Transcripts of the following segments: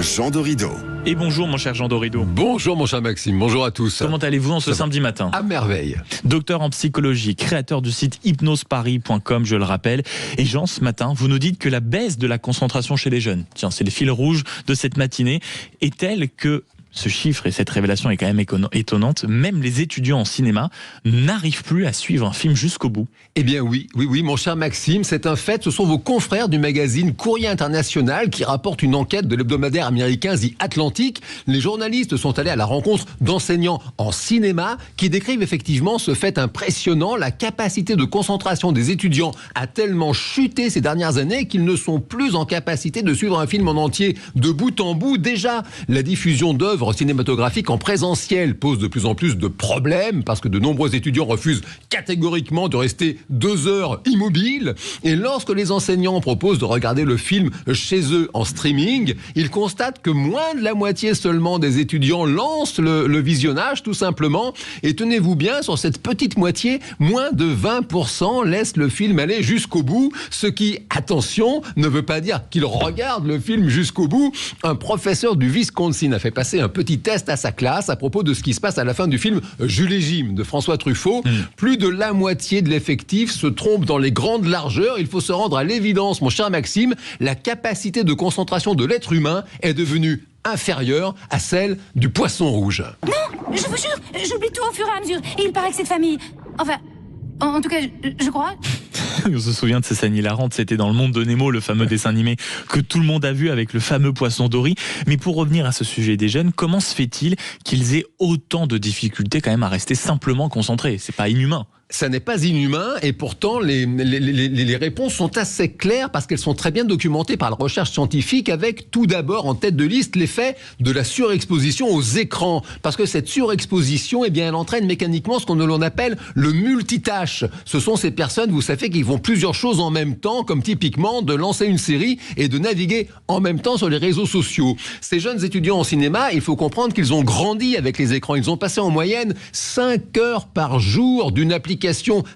Jean Dorido. Et bonjour mon cher Jean Dorido. Bonjour mon cher Maxime, bonjour à tous. Comment allez-vous en ce samedi matin? À merveille. Docteur en psychologie, créateur du site hypnoseparis.com, je le rappelle. Et Jean, ce matin, vous nous dites que la baisse de la concentration chez les jeunes, tiens, c'est le fil rouge de cette matinée, est telle que ce chiffre et cette révélation est quand même étonnante. Même les étudiants en cinéma n'arrivent plus à suivre un film jusqu'au bout. Eh bien oui, mon cher Maxime, c'est un fait. Ce sont vos confrères du magazine Courrier International qui rapportent une enquête de l'hebdomadaire américain The Atlantic. Les journalistes sont allés à la rencontre d'enseignants en cinéma qui décrivent effectivement ce fait impressionnant. La capacité de concentration des étudiants a tellement chuté ces dernières années qu'ils ne sont plus en capacité de suivre un film en entier de bout en bout. Déjà, la diffusion d'œuvres cinématographiques en présentiel pose de plus en plus de problèmes parce que de nombreux étudiants refusent catégoriquement de rester 2 heures immobiles. Et lorsque les enseignants proposent de regarder le film chez eux en streaming, ils constatent que moins de la moitié seulement des étudiants lancent le visionnage tout simplement. Et tenez-vous bien, sur cette petite moitié, moins de 20% laissent le film aller jusqu'au bout. Ce qui, attention, ne veut pas dire qu'ils regardent le film jusqu'au bout. Un professeur du Wisconsin a fait passer un petit test à sa classe à propos de ce qui se passe à la fin du film Jules et Jim de François Truffaut. Plus de la moitié de l'effectif se trompe dans les grandes largeurs. Il faut se rendre à l'évidence, mon cher Maxime, la capacité de concentration de l'être humain est devenue inférieure à celle du poisson rouge. Non, je vous jure, j'oublie tout au fur et à mesure. Et il paraît que cette famille... Enfin, en tout cas, je crois... On se souvient de ces scènes hilarantes, c'était dans Le Monde de Nemo, le fameux dessin animé que tout le monde a vu avec le fameux poisson Dory. Mais pour revenir à ce sujet des jeunes, comment se fait-il qu'ils aient autant de difficultés quand même à rester simplement concentrés? C'est pas inhumain. Ça n'est pas inhumain et pourtant les réponses sont assez claires parce qu'elles sont très bien documentées par la recherche scientifique avec tout d'abord en tête de liste l'effet de la surexposition aux écrans. Parce que cette surexposition, eh bien, elle entraîne mécaniquement ce qu'on appelle le multitâche. Ce sont ces personnes, vous savez, qui font plusieurs choses en même temps, comme typiquement de lancer une série et de naviguer en même temps sur les réseaux sociaux. Ces jeunes étudiants en cinéma, il faut comprendre qu'ils ont grandi avec les écrans. Ils ont passé en moyenne 5 heures par jour d'une application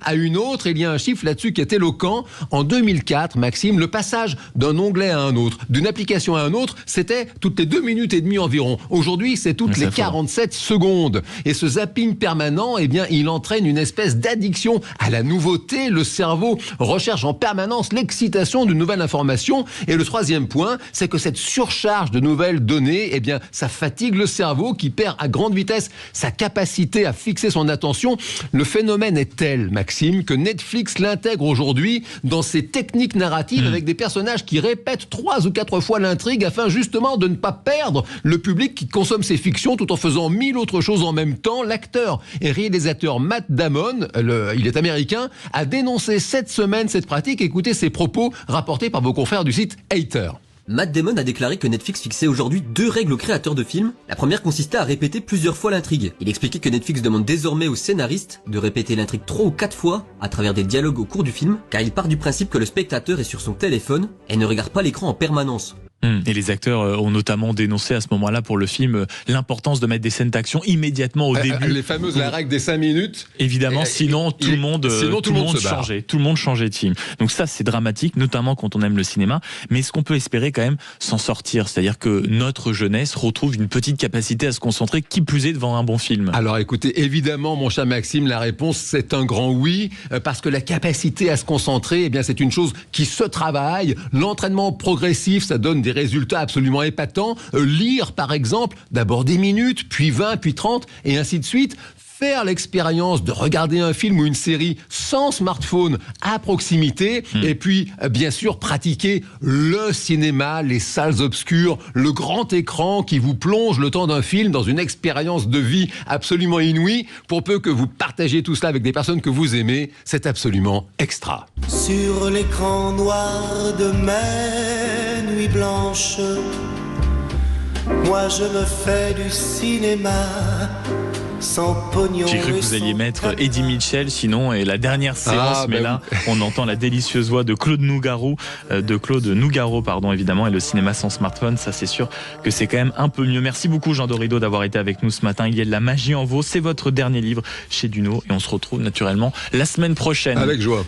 à une autre. Il y a un chiffre là-dessus qui est éloquent. En 2004, Maxime, le passage d'un onglet à un autre, d'une application à un autre, c'était toutes les 2 minutes et demie environ. Aujourd'hui, c'est toutes les 47 secondes. Et ce zapping permanent, eh bien, il entraîne une espèce d'addiction à la nouveauté. Le cerveau recherche en permanence l'excitation d'une nouvelle information. Et le troisième point, c'est que cette surcharge de nouvelles données, eh bien, ça fatigue le cerveau qui perd à grande vitesse sa capacité à fixer son attention. Le phénomène est tel, Maxime, que Netflix l'intègre aujourd'hui dans ses techniques narratives avec des personnages qui répètent 3 ou 4 fois l'intrigue afin justement de ne pas perdre le public qui consomme ces fictions tout en faisant 1000 autres choses en même temps. L'acteur et réalisateur Matt Damon, il est américain, a dénoncé cette semaine cette pratique. Écoutez ses propos rapportés par vos confrères du site Hater. Matt Damon a déclaré que Netflix fixait aujourd'hui 2 règles aux créateurs de films. La première consistait à répéter plusieurs fois l'intrigue. Il expliquait que Netflix demande désormais aux scénaristes de répéter l'intrigue 3 ou 4 fois à travers des dialogues au cours du film, car il part du principe que le spectateur est sur son téléphone et ne regarde pas l'écran en permanence. Et les acteurs ont notamment dénoncé à ce moment-là pour le film l'importance de mettre des scènes d'action immédiatement au début. Les fameuses la règle des 5 minutes. Évidemment, sinon tout le monde changeait. Tout le monde changeait de film. Donc ça, c'est dramatique, notamment quand on aime le cinéma. Mais est-ce qu'on peut espérer quand même s'en sortir? C'est-à-dire que notre jeunesse retrouve une petite capacité à se concentrer, qui plus est devant un bon film. Alors écoutez, évidemment, mon cher Maxime, la réponse c'est un grand oui, parce que la capacité à se concentrer, eh bien, c'est une chose qui se travaille. L'entraînement progressif, ça donne des résultats absolument épatants. Lire, par exemple, d'abord 10 minutes, puis 20, puis 30, et ainsi de suite. Faire l'expérience de regarder un film ou une série sans smartphone à proximité, et puis, bien sûr, pratiquer le cinéma, les salles obscures, le grand écran qui vous plonge le temps d'un film dans une expérience de vie absolument inouïe. Pour peu que vous partagiez tout cela avec des personnes que vous aimez, c'est absolument extra. Sur l'écran noir de mes nuits blanches, moi je me fais du cinéma. J'ai cru que vous alliez mettre Eddie Mitchell, sinon, et la dernière séance, mais là, on entend la délicieuse voix de Claude Nougaro, évidemment, et le cinéma sans smartphone, ça c'est sûr que c'est quand même un peu mieux. Merci beaucoup Jean Dorido d'avoir été avec nous ce matin. Il y a de la magie en vous, c'est votre dernier livre chez Duno, et on se retrouve naturellement la semaine prochaine. Avec joie.